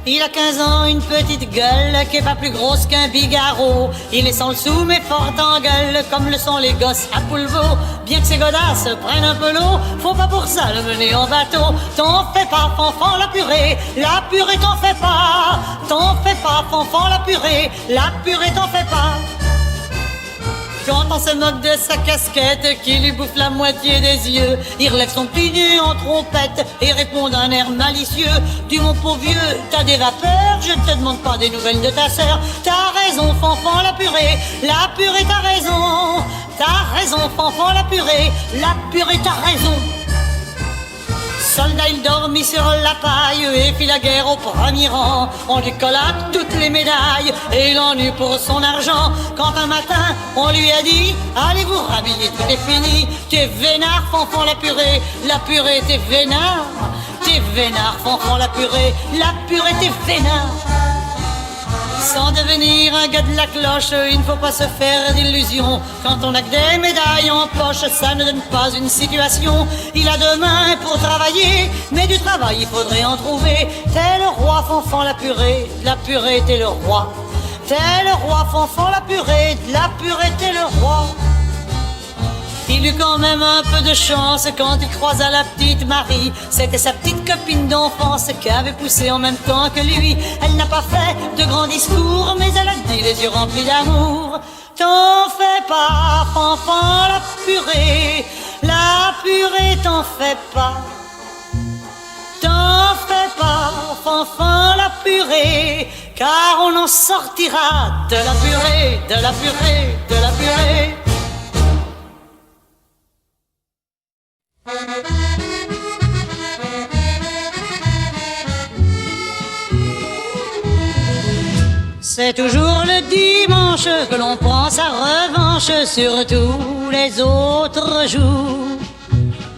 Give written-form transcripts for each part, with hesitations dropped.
Il a 15 ans, une petite gueule qui est pas plus grosse qu'un bigarreau. Il est sans le sou mais fort en gueule, comme le sont les gosses à Poulevot. Bien que ces godasses prennent un peu l'eau, faut pas pour ça le mener en bateau. T'en fais pas, fanfan, la purée t'en fais pas. T'en fais pas, fanfan, la purée t'en fais pas. Quand on se moque de sa casquette qui lui bouffe la moitié des yeux, il relève son petit nez en trompette et répond d'un air malicieux: dis mon pauvre vieux, t'as des vapeurs, je te demande pas des nouvelles de ta sœur. T'as raison, fanfan, la purée t'as raison. T'as raison, fanfan, la purée t'as raison. Soldat, il dormit sur la paille et fit la guerre au premier rang. On lui colla toutes les médailles et il en eut pour son argent. Quand un matin, on lui a dit: allez vous rhabiller, tout est fini. T'es vénard, fanfan, la purée t'es vénard. T'es vénard, fanfan, la purée t'es vénard. Sans devenir un gars de la cloche, il ne faut pas se faire d'illusions. Quand on a que des médailles en poche, ça ne donne pas une situation. Il a deux mains pour travailler, mais du travail il faudrait en trouver. T'es le roi, fanfan, la purée t'es le roi. T'es le roi, fanfan, la purée t'es le roi. Il eut quand même un peu de chance quand il croisa la petite Marie. C'était sa petite copine d'enfance qui avait poussé en même temps que lui. Elle n'a pas fait de grands discours, mais elle a dit les yeux remplis d'amour: t'en fais pas, fanfan, la purée t'en fais pas. T'en fais pas, fanfan, la purée, car on en sortira de la purée, de la purée, de la purée. C'est toujours le dimanche que l'on prend sa revanche sur tous les autres jours.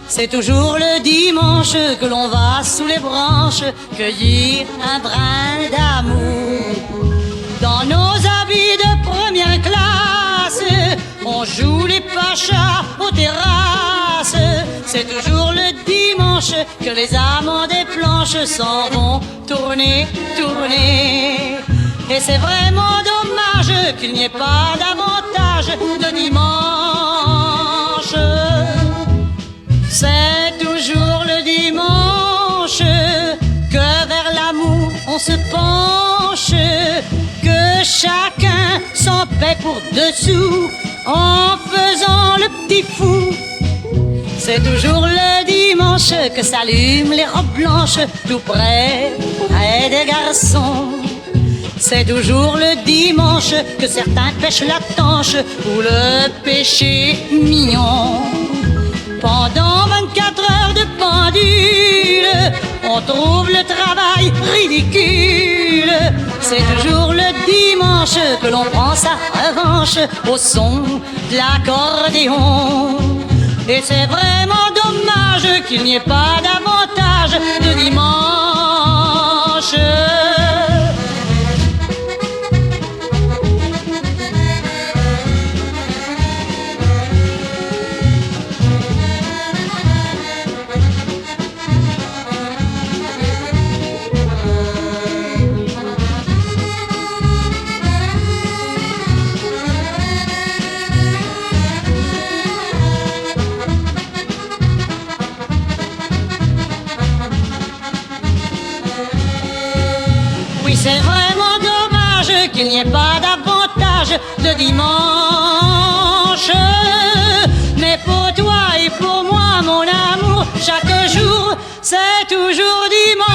C'est toujours le dimanche que l'on va sous les branches cueillir un brin d'amour. Dans nos habits de première classe, on joue les pachas aux terrasses. C'est toujours le dimanche que les amants des planches s'en vont tourner, tourner. Et c'est vraiment dommage qu'il n'y ait pas davantage de dimanche. C'est toujours le dimanche que vers l'amour on se penche, que chacun s'en paie pour dessous en faisant le petit fou. C'est toujours le dimanche que s'allument les robes blanches tout près des garçons. C'est toujours le dimanche que certains pêchent la tanche ou le péché mignon. Pendant 24 heures de pendule, on trouve le travail ridicule. C'est toujours le dimanche que l'on prend sa revanche au son de l'accordéon. Et c'est vraiment dommage qu'il n'y ait pas davantage de dimanche. C'est vraiment dommage qu'il n'y ait pas davantage de dimanche. Mais pour toi et pour moi, mon amour, chaque jour, c'est toujours dimanche.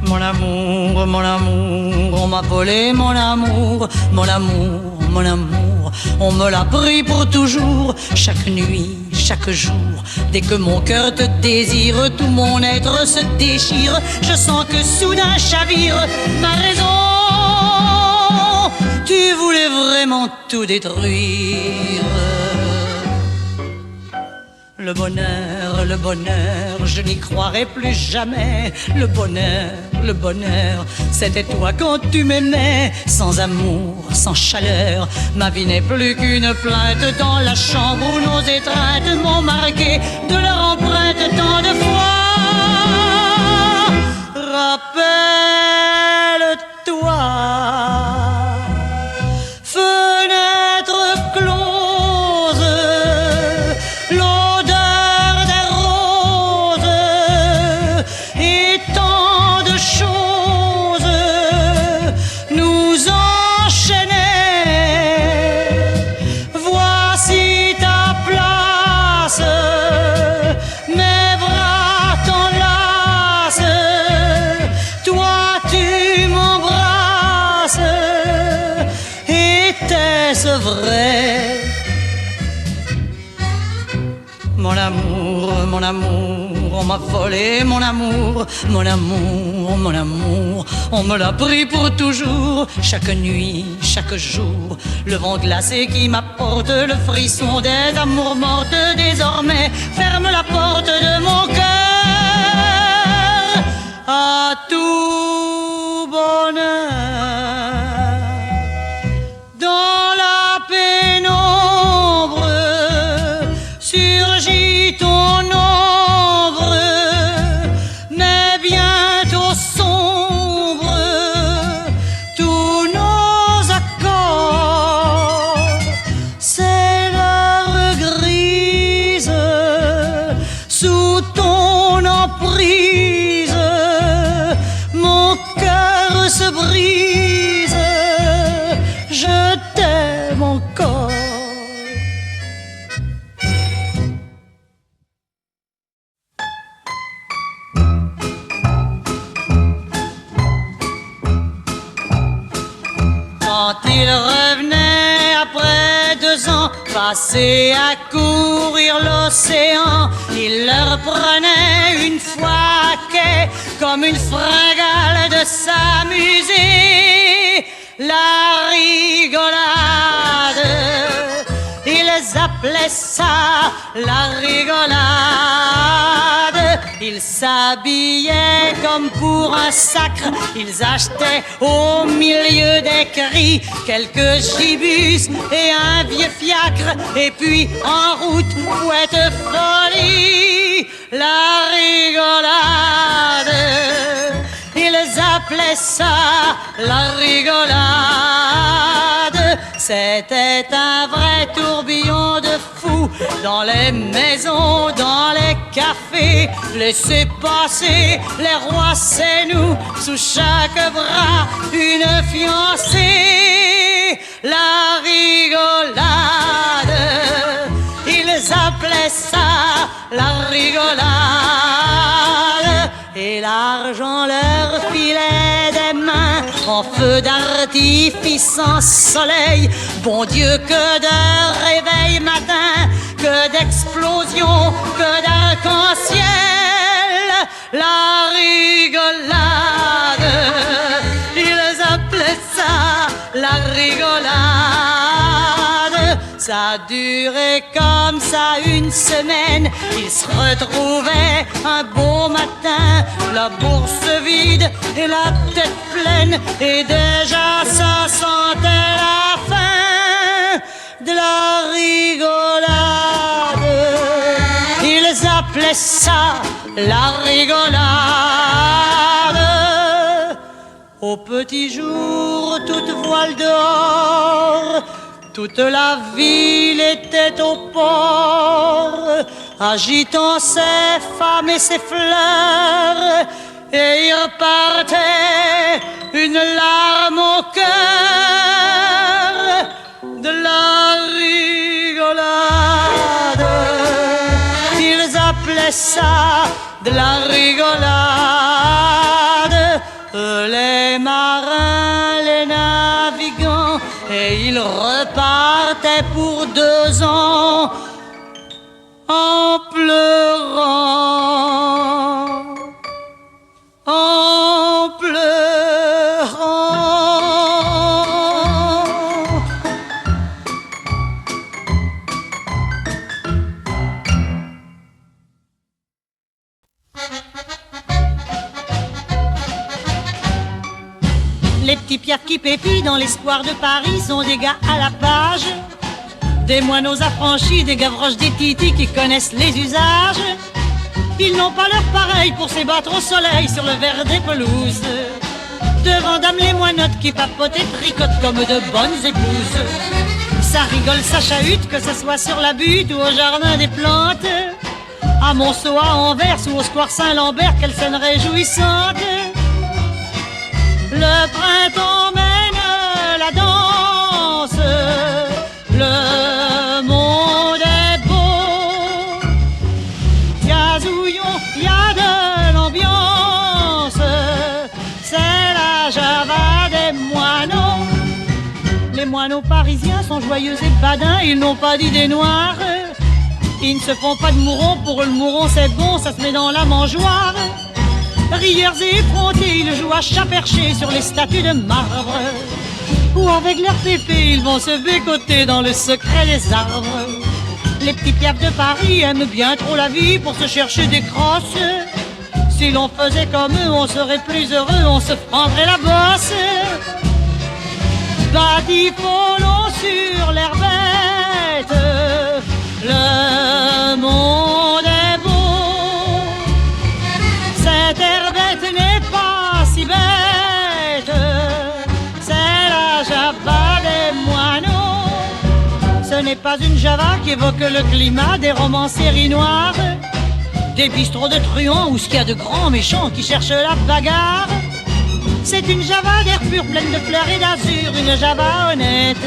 Mon amour, mon amour, on m'a volé mon amour, mon amour, mon amour. On me l'a pris pour toujours, chaque nuit, chaque jour. Dès que mon cœur te désire, tout mon être se déchire. Je sens que soudain chavire ma raison. Tu voulais vraiment tout détruire. Le bonheur je n'y croirai plus jamais. Le bonheur, c'était toi quand tu m'aimais. Sans amour, sans chaleur, ma vie n'est plus qu'une plainte dans la chambre où nos étreintes m'ont marqué de leur empreinte tant de fois. Rappelle-toi, fenêtre close, l'odeur des roses et tant de choses nous enchaînaient. Voici ta place, mes bras t'enlacent, toi tu m'embrasses. Était-ce vrai? Mon amour, on m'a volé mon amour, on me l'a pris pour toujours. Chaque nuit, chaque jour, le vent glacé qui m'apporte le frisson des amours mortes. Désormais, ferme la porte de mon cœur à tout bonheur. Dans la pénombre surgit ton ombre, mais bientôt sombre tous nos accords. C'est l'heure grise sous ton emprise, mon cœur se brise, je t'aime encore. Quand il revenait après 2 ans passés à courir l'océan, il leur prenait une fois à quai comme une fringale de s'amuser. La rigolade, ils appelaient ça la rigolade. Ils s'habillaient comme pour un sacre, ils achetaient au milieu des cris quelques gibus et un vieux fiacre, et puis en route, fouette folie, la rigolade. Ils appelaient ça la rigolade. C'était un vrai tourbillon de fous dans les maisons, dans les cafés. Laissez passer les rois, c'est nous. Sous chaque bras, une fiancée. La rigolade, ils appelaient ça la rigolade. Et l'argent leur filait des mains en feu d'artifice, en soleil. Bon Dieu, que de réveil matin, que d'explosions, que d'arc-en-ciel. La rigolade, ils appelaient ça la rigolade. Ça durait comme ça une semaine. Ils se retrouvaient un beau matin, la bourse vide et la tête pleine, et déjà ça sentait la fin de la rigolade. Ils appelaient ça la rigolade. Au petit jour, toute voile dehors, toute la ville était au port, agitant ses femmes et ses fleurs, et il repartait une larme au cœur de la rigolade. Ils appelaient ça de la rigolade. Les marins, les navigants, et ils repartaient pour 2 ans en pleurant, en pleurant. Les petits Piaf qui pépient dans l'espoir de Paris sont des gars à la page. Des moineaux affranchis, des gavroches, des titis qui connaissent les usages. Ils n'ont pas leur pareil pour s'ébattre au soleil sur le verre des pelouses. Devant dame les moinottes qui papotent et tricotent comme de bonnes épouses. Ça rigole, ça chahute, que ce soit sur la butte ou au jardin des plantes. À Monceau, à Anvers ou au square Saint-Lambert, quelle scène réjouissante. Le printemps mène la danse, le monde est beau. Gazouillon, y a de l'ambiance, c'est la java des moineaux. Les moineaux parisiens sont joyeux et badins, ils n'ont pas d'idées noires. Ils ne se font pas de mourons, pour eux le mouron c'est bon, ça se met dans la mangeoire. Rieurs et effrontés, ils jouent à chat perché sur les statues de marbre. Ou avec leur pépé, ils vont se bécoter dans le secret des arbres. Les petits Piaf de Paris aiment bien trop la vie pour se chercher des crosses. Si l'on faisait comme eux, on serait plus heureux, on se prendrait la bosse. Batifolon sur l'herbette, le monde est beau. Cette herbette n'est pas si bête, c'est la java des moineaux. Ce n'est pas une java qui évoque le climat des romanceries noires, des bistrots de truands où ce qu'il y a de grands méchants qui cherchent la bagarre. C'est une java d'air pur, pleine de fleurs et d'azur, une java honnête.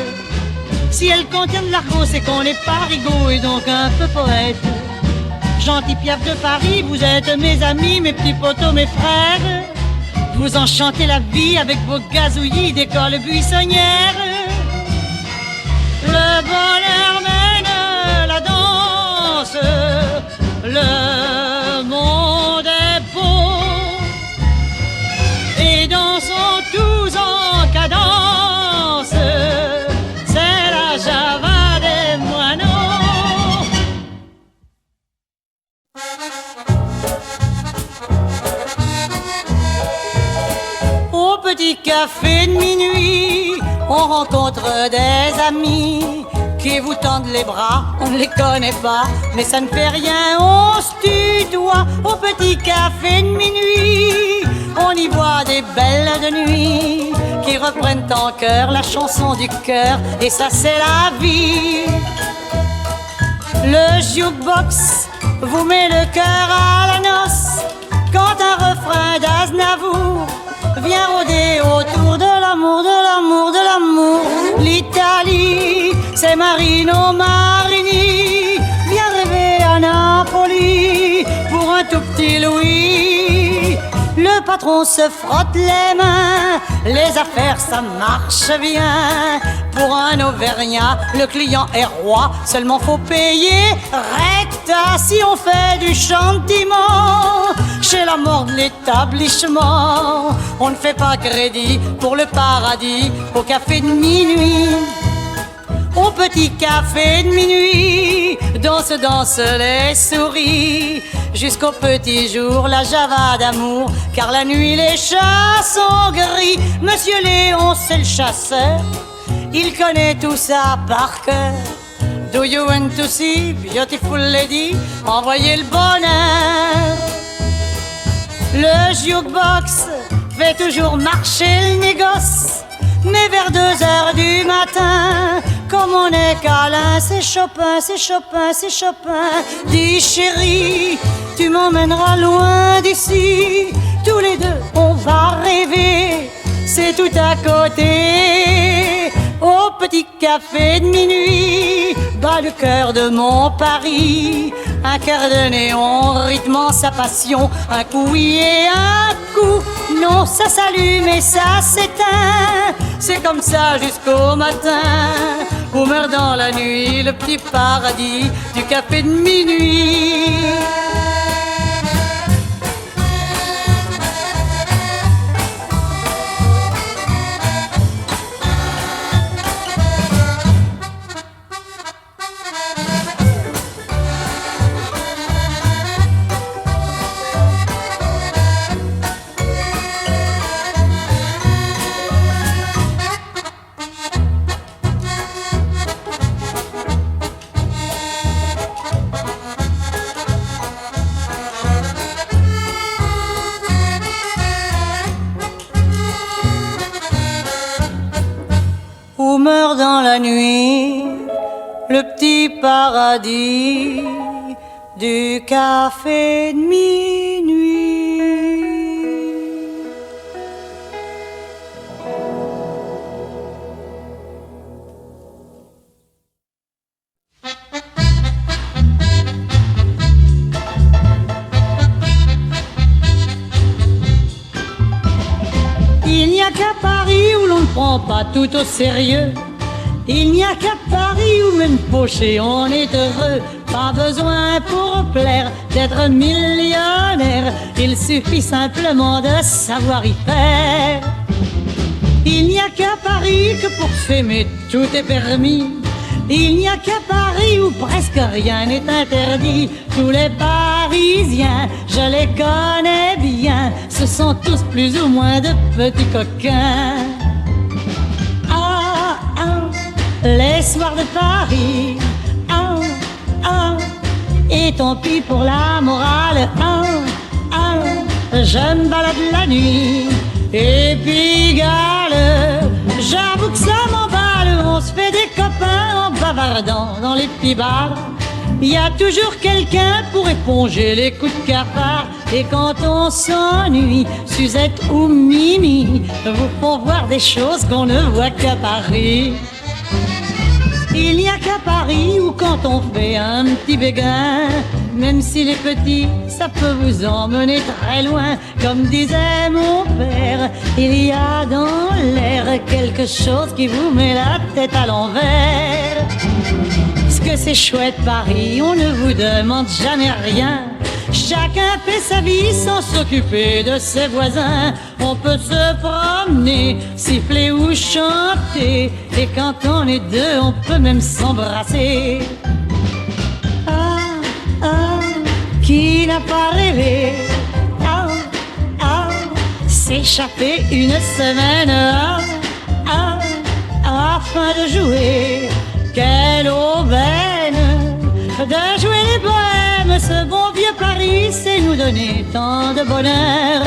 Si elle contient de l'argot, c'est qu'on n'est pas rigolo et donc un peu poète. Gentils Piaf de Paris, vous êtes mes amis, mes petits potos, mes frères. Vous enchantez la vie avec vos gazouillis d'école buissonnière. Le bonheur mène la danse, le monde est beau. Et dansons tous en cadence, c'est la java des moineaux. Au petit café de minuit, on rencontre des amis qui vous tendent les bras, on ne les connaît pas, mais ça ne fait rien, on se tutoie. Au petit café de minuit, on y voit des belles de nuit qui reprennent en chœur la chanson du cœur, et ça c'est la vie. Le jukebox vous met le cœur à la noce quand un refrain d'Aznavour vient rôder autour de l'amour, de l'amour, de l'amour. L'Italie, c'est Marino Marini, viens rêver à Napoli pour un tout petit Louis. Le patron se frotte les mains, les affaires ça marche bien. Pour un Auvergnat, le client est roi, seulement faut payer recta si on fait du chantiment. Chez la mort de l'établissement, on ne fait pas crédit pour le paradis au café de minuit. Au petit café de minuit, dansent les souris, jusqu'au petit jour la java d'amour, car la nuit les chats sont gris. Monsieur Léon c'est le chasseur, il connaît tout ça par cœur. Do you want to see beautiful lady? Envoyez le bonheur. Le jukebox fait toujours marcher le négoce, mais vers 2 heures du matin, comme on est câlin, c'est Chopin, c'est Chopin, c'est Chopin. Dis chérie, tu m'emmèneras loin d'ici, tous les deux on va rêver, c'est tout à côté. Au petit café de minuit, bat le cœur de mon Paris, un cœur de néon rythmant sa passion, un coup oui et un coup non, ça s'allume et ça s'éteint, c'est comme ça jusqu'au matin, où meurt dans la nuit le petit paradis du café de minuit. où meurt dans la nuit le petit paradis du café de minuit. Il n'y a qu'à Paris où l'on ne prend pas tout au sérieux. Il n'y a qu'à Paris où même fauché on est heureux. Pas besoin pour plaire d'être millionnaire, il suffit simplement de savoir y faire. Il n'y a qu'à Paris que pour s'aimer tout est permis. Il n'y a qu'à Paris où presque rien n'est interdit. Tous les Parisiens, je les connais bien, ce sont tous plus ou moins de petits coquins. Ah, ah, les soirs de Paris. Ah, ah, et tant pis pour la morale. Ah, ah, je me balade la nuit et Pigalle. J'avoue que ça m'emballe, on se fait des copains en bavardant dans les petits bars. Il y a toujours quelqu'un pour éponger les coups de cafard. Et quand on s'ennuie, Suzette ou Mimi vous font voir des choses qu'on ne voit qu'à Paris. Il n'y a qu'à Paris où quand on fait un petit béguin, même s'il est petit, ça peut vous emmener très loin. Comme disait mon père, il y a dans l'air quelque chose qui vous met la tête à l'envers. Parce que c'est chouette Paris, on ne vous demande jamais rien. Chacun fait sa vie sans s'occuper de ses voisins. On peut se promener, siffler ou chanter, et quand on est deux, on peut même s'embrasser. Ah, ah, qui n'a pas rêvé? Ah, ah, s'échapper une semaine. Ah, ah, afin de jouer. Quelle aubaine de jouer les bohèmes. Ce bon vieux Paris sait nous donner tant de bonheur,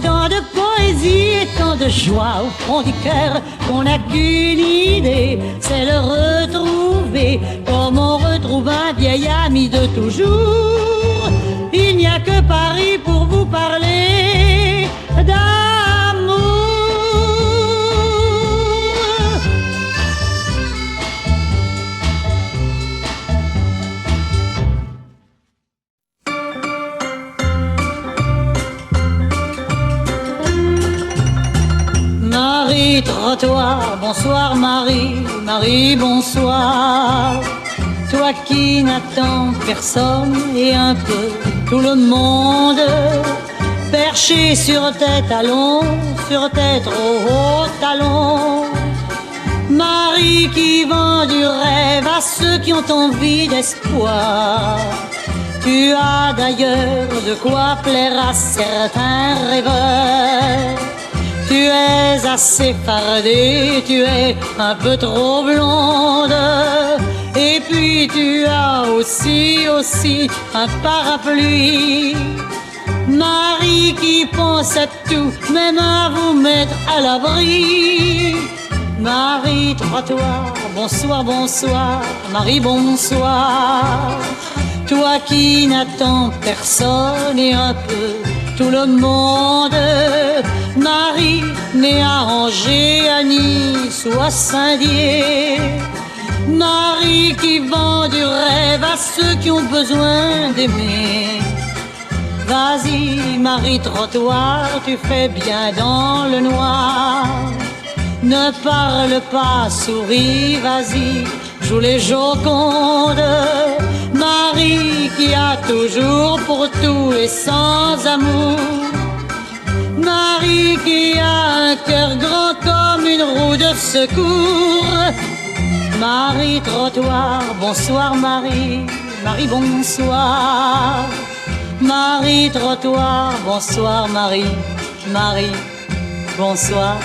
tant de poésie et tant de joie au fond du cœur, qu'on n'a qu'une idée, c'est le retrouver, comme on retrouve un vieil ami de toujours. Il n'y a que Paris pour vous parler d'amour. Marie, trottoir, bonsoir Marie, Marie, bonsoir. Toi qui n'attends personne et un peu tout le monde, perché sur tes talons, sur tes trop hauts talons. Marie qui vend du rêve à ceux qui ont envie d'espoir. Tu as d'ailleurs de quoi plaire à certains rêveurs. Tu es assez fardée, tu es un peu trop blonde. Et puis tu as aussi un parapluie. Marie qui pense à tout, même à vous mettre à l'abri. Marie, trottoir, bonsoir, bonsoir, Marie, bonsoir. Toi qui n'attends personne et un peu tout le monde. Marie, née à Angers, à Nice ou à Saint-Dié. Marie qui vend du rêve à ceux qui ont besoin d'aimer. Vas-y, Marie, trottoir, tu fais bien dans le noir. Ne parle pas, souris, vas-y, joue les jocondes. Marie qui a toujours pour tout et sans amour. Marie qui a un cœur grand comme une roue de secours. Marie, trottoir, bonsoir Marie, Marie, bonsoir. Marie, trottoir, bonsoir Marie, Marie, bonsoir.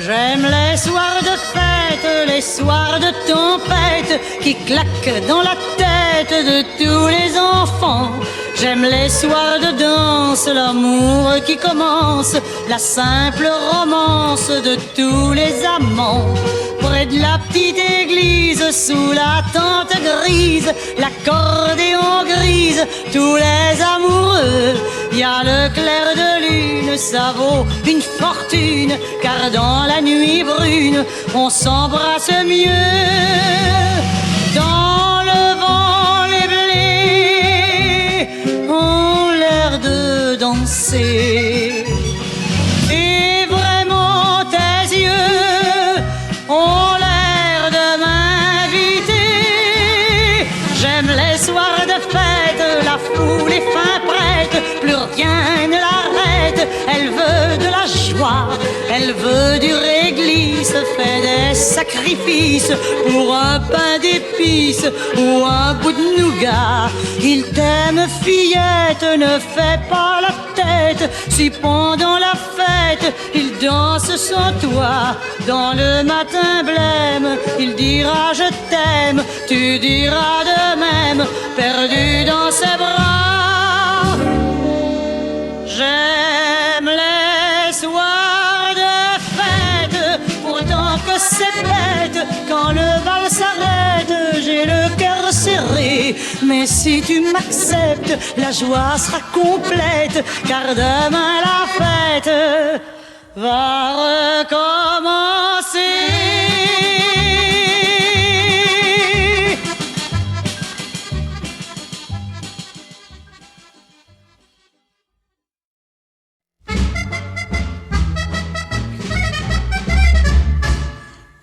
J'aime les soirs de fête, les soirs de tempête qui claquent dans la tête de tous les enfants. J'aime les soirs de danse, l'amour qui commence, la simple romance de tous les amants. Près de la petite église, sous la tente grise, l'accordéon grise, tous les amoureux. Y a le clair de lune, ça vaut une fortune, car dans la nuit brune, on s'embrasse mieux. Dans le vent, les blés ont l'air de danser. Et vraiment, tes yeux ont l'air de m'inviter. J'aime les soirs de fête, la foule est fin prête, plus rien ne l'arrête. Elle veut de la joie, elle veut du réglisse, fait des sacrifices pour un pain d'épices ou un bout de nougat. Il t'aime, fillette, ne fais pas la tête. Si pendant la fête il danse sans toi, dans le matin blême, il dira je t'aime, tu diras de même, perdu dans ses bras. J'aime les soirs de fête, pourtant que c'est bête, quand le bal s'arrête, j'ai le cœur serré. Mais si tu m'acceptes, la joie sera complète, car demain la fête va recommencer.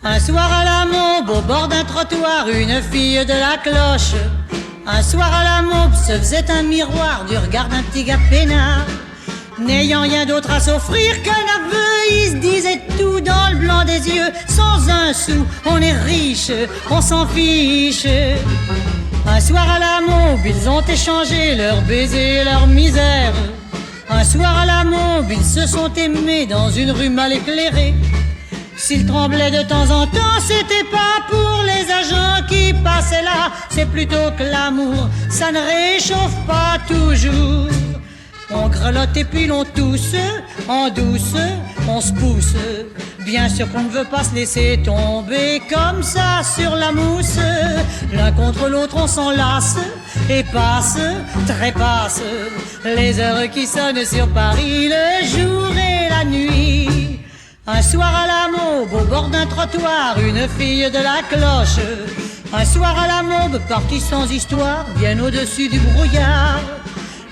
Un soir à la Maube, au bord d'un trottoir, une fille de la cloche. Un soir à la Maube, se faisait un miroir du regard d'un petit gars peinard. N'ayant rien d'autre à s'offrir qu'un aveu, il se disait tout dans le blanc des yeux. Sans un sou, on est riche, on s'en fiche. Un soir à la Maube, ils ont échangé leurs baisers et leur misère. Un soir à la Maube, ils se sont aimés dans une rue mal éclairée. S'il tremblait de temps en temps, c'était pas pour les agents qui passaient là, c'est plutôt que l'amour, ça ne réchauffe pas toujours. On grelotte et puis l'on tousse, en douce, on se pousse. Bien sûr qu'on ne veut pas se laisser tomber comme ça sur la mousse. L'un contre l'autre on s'enlace et passe, trépasse les heures qui sonnent sur Paris, le jour et la nuit. Un soir à la Maube, au bord d'un trottoir, une fille de la cloche. Un soir à la Maube, partie sans histoire, bien au-dessus du brouillard.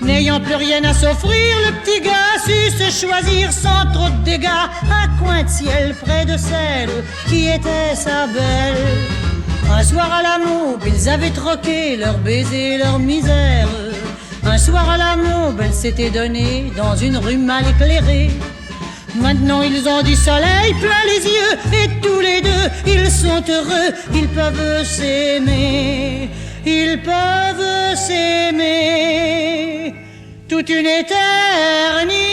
N'ayant plus rien à s'offrir, le petit gars sut se choisir sans trop de dégâts un coin de ciel près de celle qui était sa belle. Un soir à la Maube, ils avaient troqué leurs baisers et leur misère. Un soir à la Maube, elle s'était donnée dans une rue mal éclairée. Maintenant ils ont du soleil plein les yeux et tous les deux ils sont heureux, ils peuvent s'aimer, ils peuvent s'aimer toute une éternité.